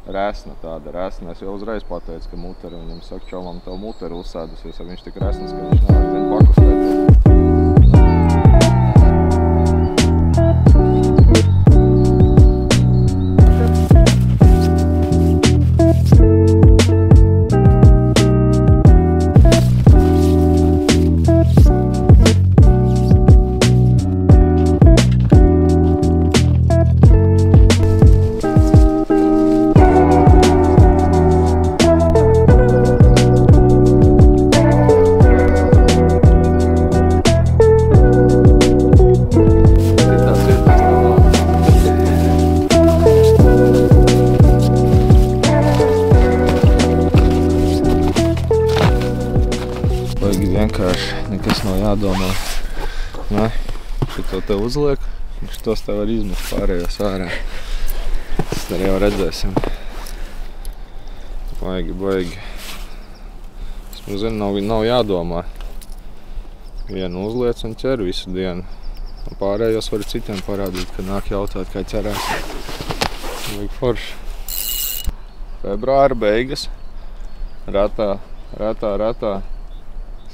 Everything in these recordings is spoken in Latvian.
resna tāda resna. Es jau uzreiz pateicu, ka muteri, viņam saka, čomam, tev muteri uzsēdusies, ja viņš tik resnas, ka viņš nevar zin pakustēt. Vienkārši nekas nav jādomā. Ne? Šito te uzliek, šitos te var izmest pārējos ārā. Tas arī jau redzēsim. Baigi. Es zinu, nav jādomā. Vienu uzliec un ķer visu dienu. Un pārējos var citiem parādīt, kad nāk jautāt, kā ķerās. Vajag forši. Februāra beigas. Ratā.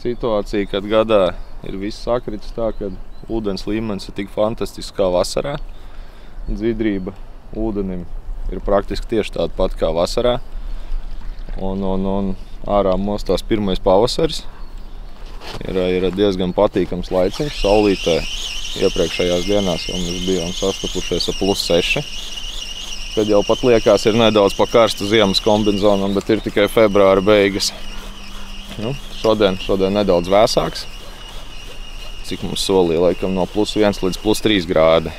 Situācija, kad gadā ir viss sakritis tā, kad ūdens līmenis ir tik fantastisks kā vasarā. Dzidrība ūdenim ir praktiski tieši tāda pat kā vasarā. Un ārā mostās pirmais pavasaris. Ir diezgan patīkams laiciņš. Saulītē iepriekšējās dienās jau mēs bijām sastapušies ar +6. Kad jau pat liekas ir nedaudz pa karstu ziemas kombinzonam, bet ir tikai februāra beigas. Šodien nedaudz vēsāks, cik mums solīja, laikam no +1 līdz +3 grādi.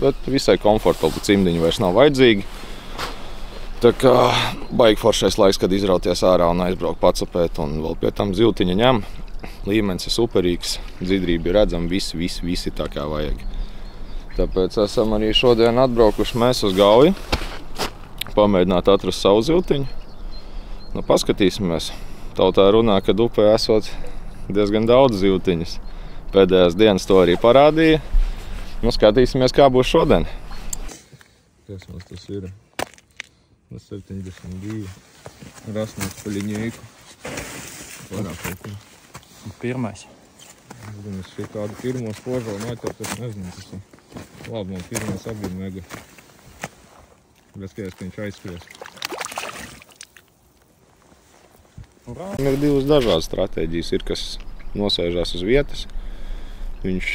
Bet visai komfortabli, cimdiņi vairs nav vajadzīgi. Tā kā baigi foršais laiks, kad izrauties ārā un aizbraukt pacapēt, un vēl pie tam zivtiņa ņem. Līmenis ir superīgs, dzidrība ir redzama, visi tā kā vajag. Tāpēc esam arī šodien atbraukuši mēs uz Gauju, pamēģināt atrast savu zivtiņu. Paskatīsimies. Tautā runā, kad upē esot diezgan daudz zivtiņas. Pēdējās dienas to arī parādīja. Skatīsimies, kā būs šodien. Kas mums tas ir? 72. Rasnāts pa liņeiku. Pirmais. Es šī kādu pirmo spožalu noķert, es nezinu, tas ir. Labi, man pirmais abi mega. Bez ka viņš aizskries. Ir divas dažādas stratēģijas. Ir, kas nosēžās uz vietas. Viņš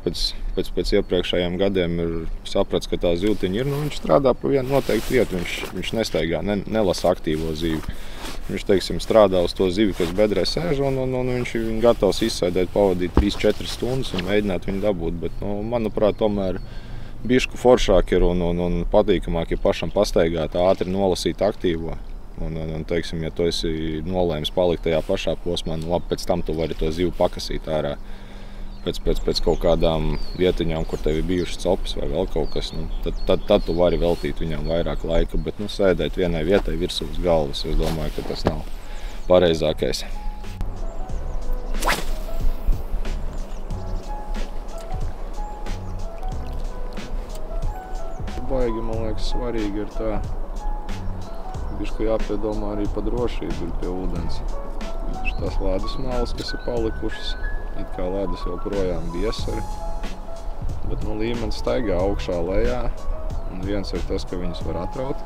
pēc iepriekšējiem gadiem ir saprats, ka tā zivtiņa ir. Viņš strādā pa vienu noteiktu vietu. Viņš nestaigā, nelasa aktīvo zivi. Viņš, teiksim, strādā uz to zivi, kas bedrē sēž, un viņš ir gatavs izsēdēt, pavadīt 3-4 stundas un mēģināt viņu dabūt. Bet, manuprāt, tomēr bišku foršāk ir un patīkamāk ir pašam pastaigāt, ātri nolasīt aktīvo. Un teiksim, ja tu esi nolēmis palikt tajā pašā posmā, labi, pēc tam tu vari to zivu pakasīt ārā pēc kaut kādām vietiņām, kur tev ir bijušas copes vai vēl kaut kas, tad tu vari veltīt viņām vairāk laika, bet sēdēt vienai vietai virsū uz galvas, es domāju, ka tas nav pareizākais. Baigi, man liekas, svarīgi ir tā, bišku jāpiedomā arī pa drošību ir pie ūdens. Tās ledus malas, kas ir palikušas, it kā ledus joprojām biesari, bet līmenis staigā augšā lejā, un viens ir tas, ka viņus var atraut.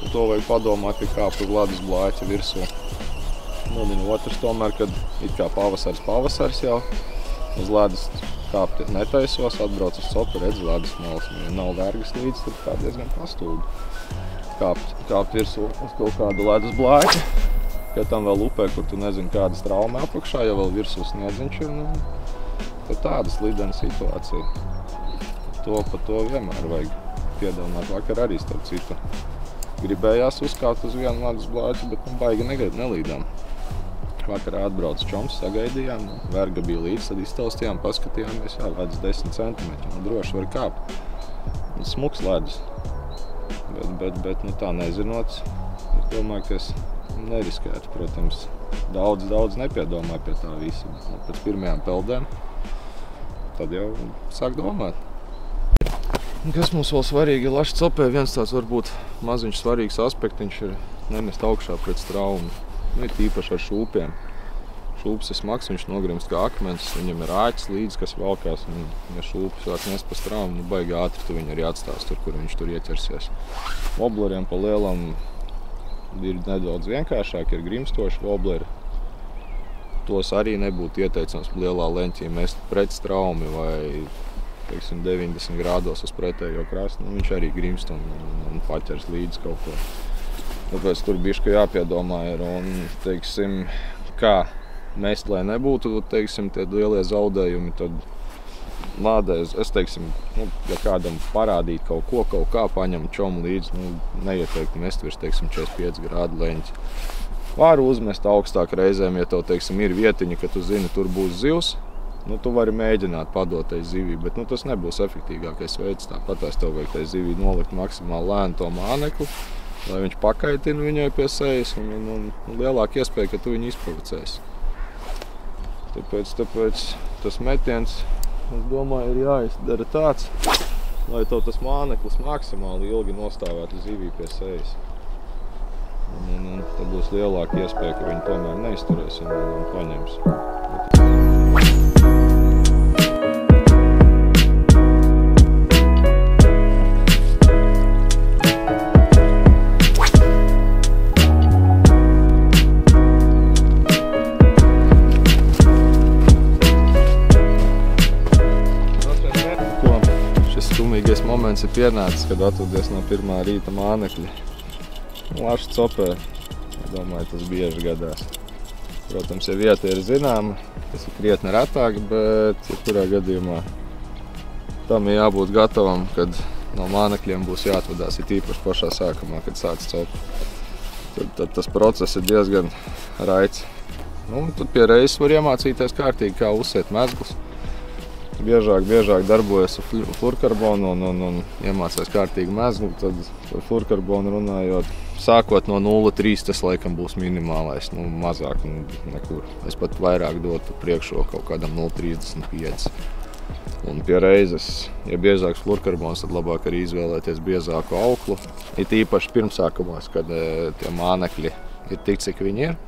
Un to vajag padomāt, ja kāp uz ledus blāķa virsū. Otrs tomēr, kad it kā pavasaris jau, uz ledus kāpt netaisos, atbrauc uz copu, redz ledus malas, ja nav vergas līdz, tad tā diezgan pastulbi. Kāpt virsū uz kaut kādu ledus blāķi, pie tam vēl upē, kur tu nezini, kāda strauma apakšā, ja vēl virsū sniedziņš ir, tad tāda slidena situācija. Pa to vienmēr vajag piedomāt. Vakar arī starp citu gribējās uzkāpt uz vienu ledus blāķi, bet baigi nelīdām. Vakarā atbrauc čoms, sagaidījām, verga bija līdz, tad iztaustījām, paskatījāmies, ledus 10 centimetri, droši var kāpt. Smuks ledus. Bet tā nezinot, es domāju, ka es neriskētu, protams, daudz nepiedomāju pie tā visa. Pēc pirmajām peldēm tad jau sāk domāt. Kas mums vēl svarīgi, laša copē viens tāds varbūt maziņš svarīgs aspektiņš ir nemest augšā pēc traumu. Ir tīpaši ar šūpiem. Šūps ir smags, viņš nogrimst kā akmens, viņam ir āķis līdzi, kas valkās. Un, ja šūpus sāk nest pa traumu, baigi ātri tu viņu arī atstās tur, kur viņš tur ieķersies. Wobleriem pa lielam ir nedaudz vienkāršāk, ir grimstoši wobleri. Tos arī nebūtu ieteicams lielā leņķī mest pret straumi vai, teiksim, 90 grādos uz pretējo krastu. Viņš arī grimst un paķers līdzi kaut ko. Tāpēc tur bišķi jāpiedomā ir un, teiksim, kā mest, lai nebūtu, teiksim, tie lielie zaudējumi, tad lādēs, es teiksim, ja kādam parādīt kaut kā paņem čomu līdzi, neieteiktu mest virs, teiksim, 45 grādu leņķi. Varu uzmest augstāk reizēm, ja tev, teiksim, ir vietiņa, ka tu zini, tur būs zivs, tu vari mēģināt padot tai zivī, bet tas nebūs efektīgākais veids. Tāpatās tev vajag tai zivī nolikt maksimāli lēnu to mānekli, lai viņš pakaitina viņai pie sejas un lielāka iespēja, ka tu viņu izprovocēsi. Tāpēc tas metiens, es domāju, ir jāizdara tāds, lai tev tas māneklis maksimāli ilgi nostāvētu zivī pie sejas. Un tad būs lielāka iespēja, ka viņi tomēr neizturēs un paņems. Šis moments ir pienācis, kad atvadies no pirmā rīta mānekļa. Laša copē, domāju, tas bieži gadās. Protams, ja vieta ir zināma, tas ir krietni retāk, bet kurā gadījumā tam ir jābūt gatavam, kad no mānekļiem būs jāatvadās, ir tīpaši pašā sākumā, kad sāc copu. Tad tas process ir diezgan raids. Tad pie reizes var iemācīties kārtīgi, kā uzsēt mezglus. Biežāk darbojas ar fluorkarbonu un iemācās kārtīgi mezglu, tad par fluorkarbonu runājot, sākot no 0,3 tas laikam būs minimālais, mazāk nekur. Es pat vairāk dotu priekšroku kaut kādam 0,35. Un pie reizes, ja biezāks fluorkarbons, tad labāk arī izvēlēties biezāku auklu. It īpaši pirmsākumos, kad tie mānekļi ir tik, cik viņi ir.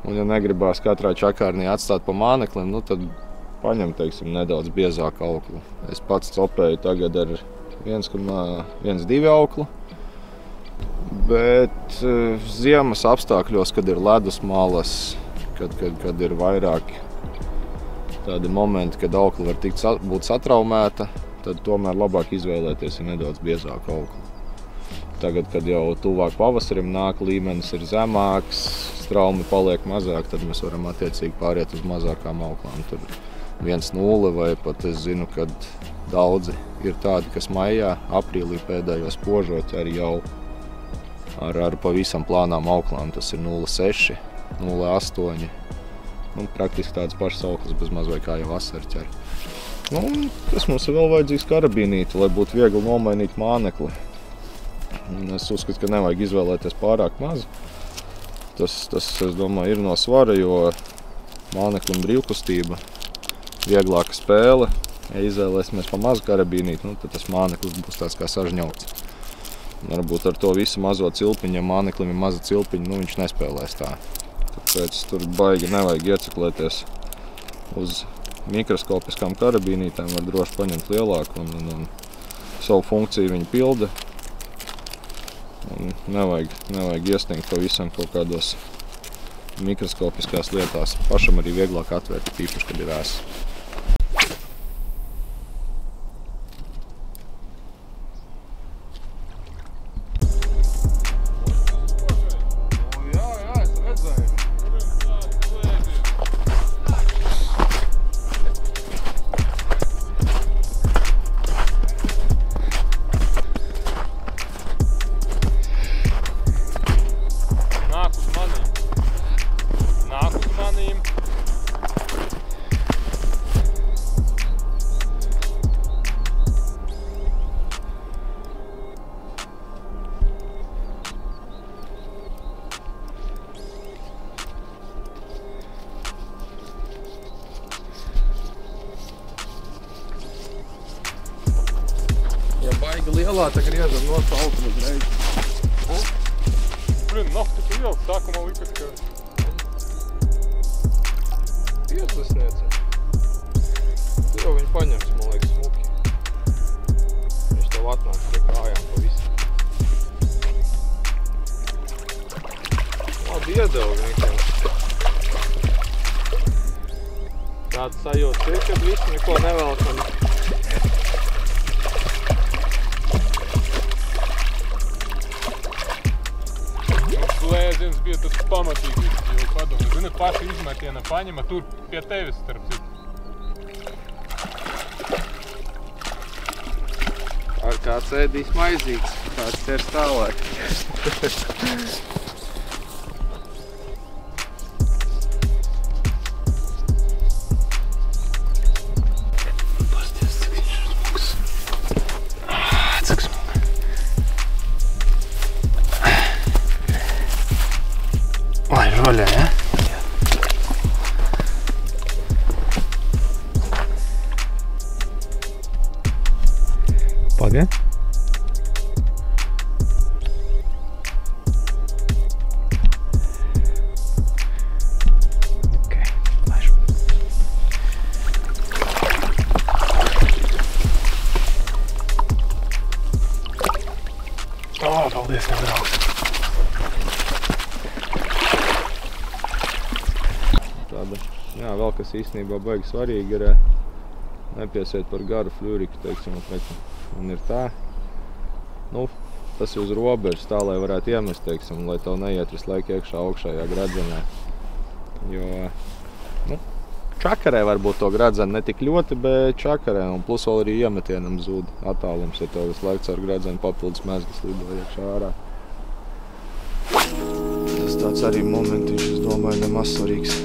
Un ja negribās katrā čakārnī atstāt pa māneklim, tad paņem, teiksim, nedaudz biezāku auklu. Es pats copēju tagad ar 1,12 auklu, bet ziemas apstākļos, kad ir ledus malas, kad ir vairāki tādi momenti, kad aukla var būt satraumēta, tad tomēr labāk izvēlēties ir nedaudz biezāku auklu. Tagad, kad jau tuvāk pavasarim nāk, līmenis ir zemāks, straumi paliek mazāk, tad mēs varam attiecīgi pāriet uz mazākām auklām. Tur 1,0 vai pat es zinu, kad daudzi ir tādi, kas maijā, aprīlī pēdējos požot arī jau ar pavisam plānām auklām. Tas ir 0,6, 0,8. Praktiski tādas pašas auklas bez maz vai kā jau vasara ķer. Tas mums ir vēl vajadzīgs karabīnīti, lai būtu viegli nomainīt mānekli. Es uzskatu, ka nevajag izvēlēties pārāk maz. Tas, es domāju, ir no svara, jo māneklim brīvkustība, vieglāka spēle. Ja izvēlēsimies pa mazu karabīnīti, tad tas māneklis būs tāds kā sažņauts. Varbūt ar to visu mazo cilpiņu, ja māneklim ir maza cilpiņa, viņš nespēlēs tā. Tāpēc tur baigi nevajag ieciklēties uz mikroskopiskām karabīnītēm, var droši paņemt lielāku un savu funkciju viņi pilda. Un nevajag iesniegt pavisam kaut kādos mikroskopiskās lietās. Pašam arī vieglāk atvērt, tīpaši, kad ir ēs. lielā, tā griežam no salta uzreiz. Blin, naftu tu ielk, sākumā likas, ka... 50. Tu jau viņu paņems, man liekas, smuki. Viņš tev atnāks pie kājām pa visu. Labi iedevu vienkārši. Tāds sajūta ir, kad visu neko nevelkam. Slēdziens bija tas pamatīgais, jau padomāju. Zini, paši izmetiena paņema tur pie tevis starp citu. Ar kāds ēdīs maizītes, kāds ķers tālāk. Žoļā, ja? Pagai. Ok, laišu. Paldies, nedraugs. Tāda, jā, vēl kas īstenībā baigi svarīgi ir nepiesiet par garu fļuriku, teiksim, un ir tā, nu, tas ir uz robežas tā, lai varētu iemest, teiksim, lai tev neiet visu laiku iekšā augšējā gradzenē. Jo, nu, čakarē varbūt to gradzenu ne tik ļoti, bet čakarē, un plus vēl arī iemetienam zūd attālums, ja tev visu laiku caur gradzenu papildus mezgas lido iekšā ārā. Tas tāds arī momentiņš, es domāju, nemaz svarīgs.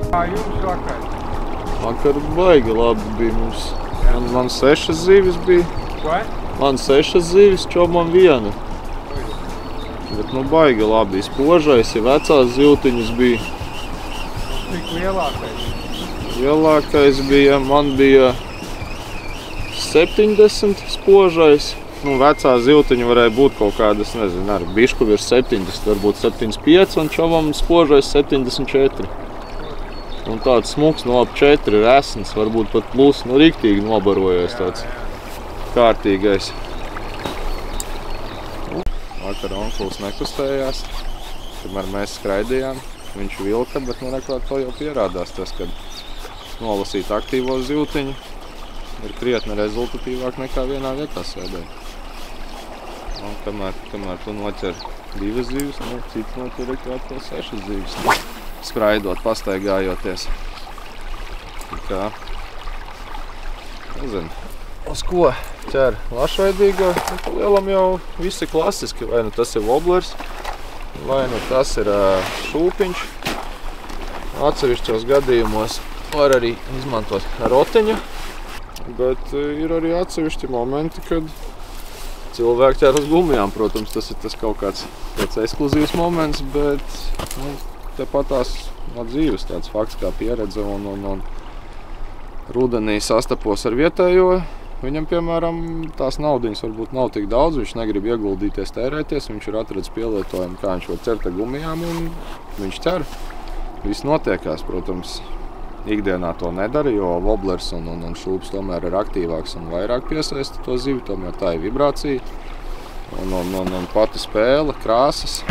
Kā jums vakar? Vakar baigi labi bija mums. Man 6 zivis bija. Vai? Man 6 zivis, čobam 1. Bet nu baigi labi. Spožais, ja vecās zivtiņas bija. Cik lielākais? Lielākais bija, man bija 70 spožais. Nu, vecā zivtiņa varēja būt kaut kādas, nezinu, ar bišku virs 70, varbūt 75, un čobam spožais 74. Un tāds smuks no ap 4 resns, varbūt pat plus, nu riktīgi nobarojies tāds kārtīgais. Vakar onkulis nekustējās, kamēr mēs skraidījām. Viņš vilka, bet nu reklāt to jau pierādās tas, kad nolasīt aktīvo zivtiņu ir krietni rezultatīvāk nekā vienā vietā sēdēt. Un kamēr tu noķer 2 zivis, nu cits noķer reklāt vēl 6 zivis. Skraidot, pastaigājoties. Kā, nezinu, uz ko ķer lašveidīgo. Nu, lielam jau visi klasiski, vai nu tas ir woblers, vai nu tas ir šūpiņš. Atsevišķos gadījumos var arī izmantot rotiņu, bet ir arī atsevišķi momenti, kad cilvēki ķer uz gumijām. Protams, tas ir tas kaut kāds ekskluzīvs moments, bet nu, tepatās no dzīves tāds fakts kā pieredze un rudenī sastapos ar vietējo. Viņam, piemēram, tās naudiņas varbūt nav tik daudz, viņš negrib ieguldīties, tērēties, viņš ir atradis pielietojumu, kā viņš var ķert ar gumijām, un viņš ķer. Viss notiekās, protams, ikdienā to nedara, jo woblers un šūps tomēr ir aktīvāks un vairāk piesaista to zivi, tomēr tā ir vibrācija un pati spēle, krāsas.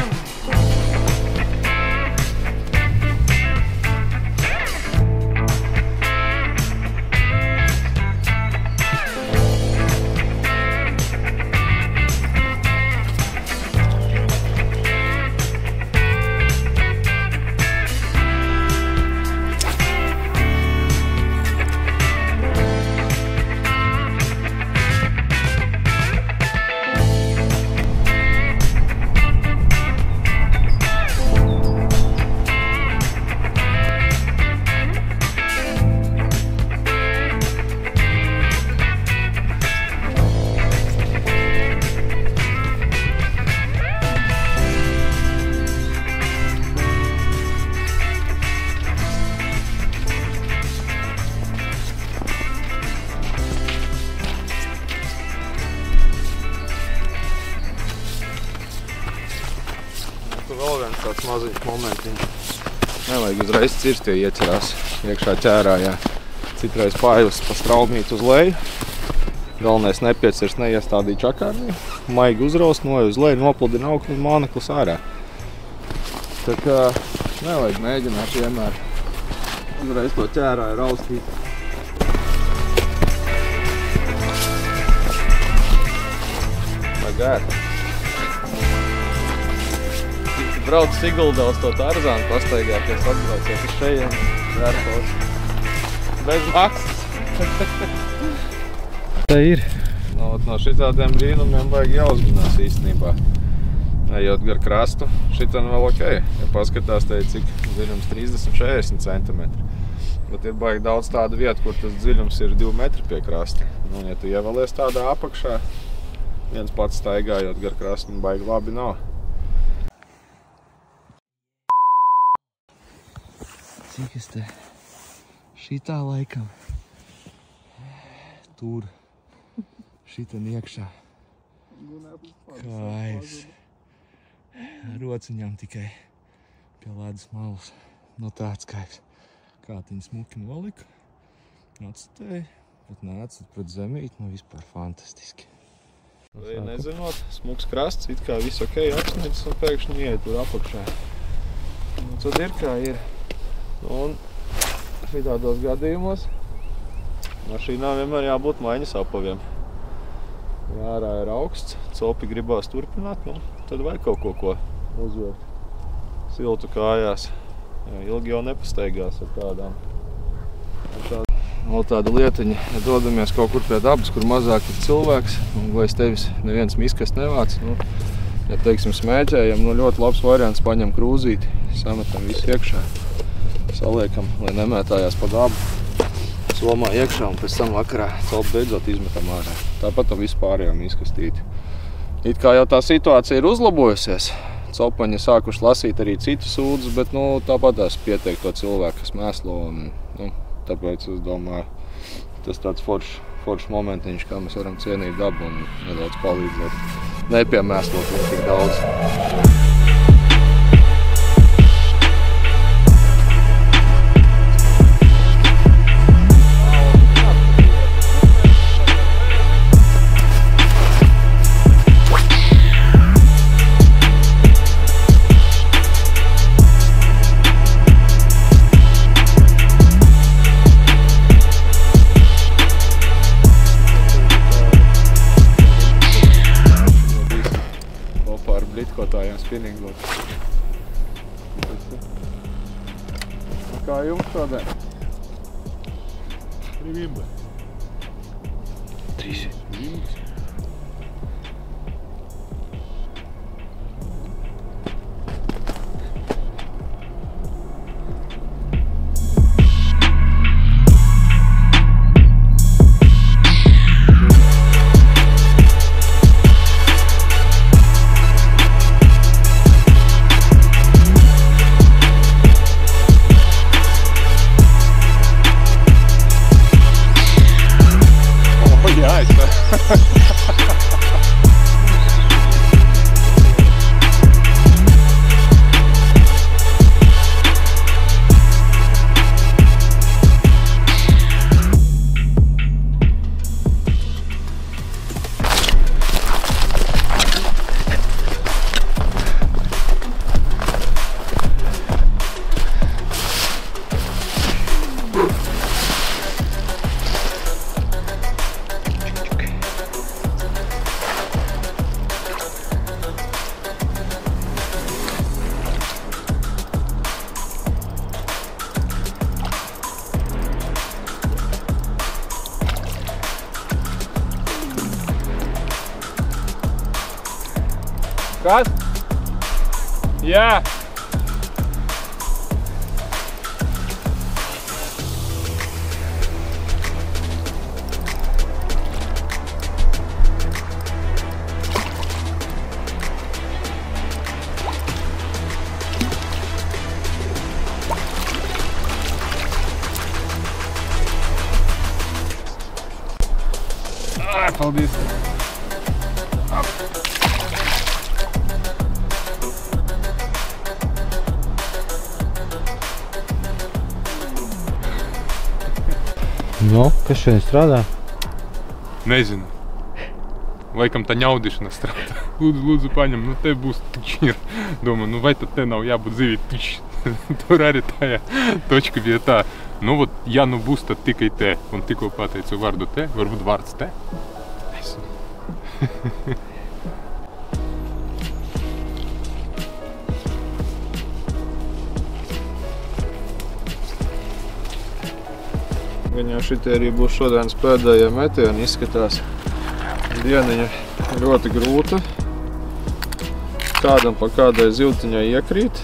tāds maziņš momentiņš. Nevajag uzreiz cirst, jo ieķerās iekšā ķērā, jā. Citreiz pājus pa straumīt uz leju. Galvenais nepiecirs neiestādīt čakārnī. Maigi uzraust, noej uz leju, nopludina augstu un māneklis ārā. Tā kā nevajag mēģināt vienmēr uzreiz to ķērā raustīt. Gār. Brauc Siguldā uz to Tarzānu pastaigāties, atbrauciet uz šejiem, vērtos. Bez maksas. Tā ir. No šitādiem brīnumiem vajag jāuzmanās īstenībā. Ejot gar krastu, šitan vēl ok. Ja paskatās, te ir cik dziļums 30–40 centimetri. Bet ir baigi daudz tādu vietu, kur tas dziļums ir 2 metri pie krasta. Un ja tu ievalies tādā apakšā, viens pats staigājot gar krastu, un baigi labi nav. Cik es te šitā laikam tur šitan iekšā kaips rociņām tikai pie ledus malas. No tāds kaips. Kātiņu smuki nolika, atstēja, bet nāca pret zemīt, no vispār fantastiski. Vai nezinot, smuks krasts, it kā viss ok, apsniedzis un pēkšņi iet tur apakšā. Un tad ir kā ir. Un šitādos gadījumos mašīnām vienmēr jābūt maiņas apaviem. Ja ārā ir augsts, copi gribās turpināt, nu, tad vajag kaut ko uzvilkt siltu kājās. Jā, ilgi jau nepastaigās ar tādām. Vēl tāda lietiņa, ja dodamies kaut kur pie dabas, kur mazāk ir cilvēks, un lai tevis neviens miskas nevāc, nu, ja teiksim smēķējam, nu ļoti labs variants paņem krūzīti, sametam visu iekšā, saliekam, lai nemētājās pa dabu, somā iekšā un pēc tam vakarā celp beidzot izmetam ārā. Tāpat tam vispārējā miskastīti. It kā jau tā situācija ir uzlabojusies, celpaņi sākuši lasīt arī citu sūdzes, bet nu, tāpatās pietiek to cilvēku, kas mēslo un, nu, tāpēc es domāju, tas tāds foršs momentiņš, kā mēs varam cienīt dabu un nedaudz palīdzēt. Nepiemēslot viņu tik daudz. Spinningot. Kā jums šodien? Привимба. 3. Kas? Jā! Paldies! Nu, kas šodien strādā? Nezinu. Laikam tā ņaudišana strādā. Lūdzu, paņem, nu te būs tišķi. Domāju, nu vai tad te nav jābūt zivīt tišķi. Tur arī tā točka bija tā. Nu, vot, ja nu būs, tad tikai te. Un tikko pateicu vārdu te, varbūt vārds te. Gan jau šitie arī būs šodienas pēdējie metieni, izskatās. Dieniņa ļoti grūta. Kādam pa kādai ziltiņai iekrīt,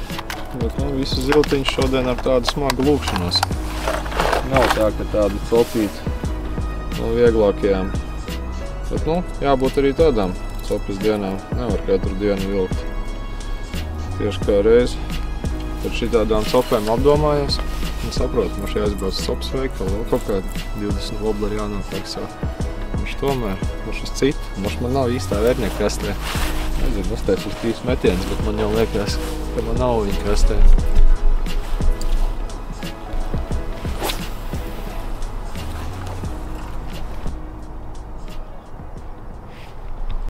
bet visi ziltiņi šodien ar tādu smagu lūkšanos. Nav tā, ka tādu copīt no vieglākajām. Bet, jābūt arī tādām copas dienām. Nevar katru dienu vilkt. Tieši kā reiz par šitādām copēm apdomājos. Un saprotu, mums jāizbrauc copas veikalu, vēl kaut kādi 20 voblari jānopērk sāk. Mums tomēr, mums uz citu, mums man nav īstā vērtnieka kastē. Nezinu, uzteicu uz 3 metienas, bet man jau liekas, ka man nav viņa kastē.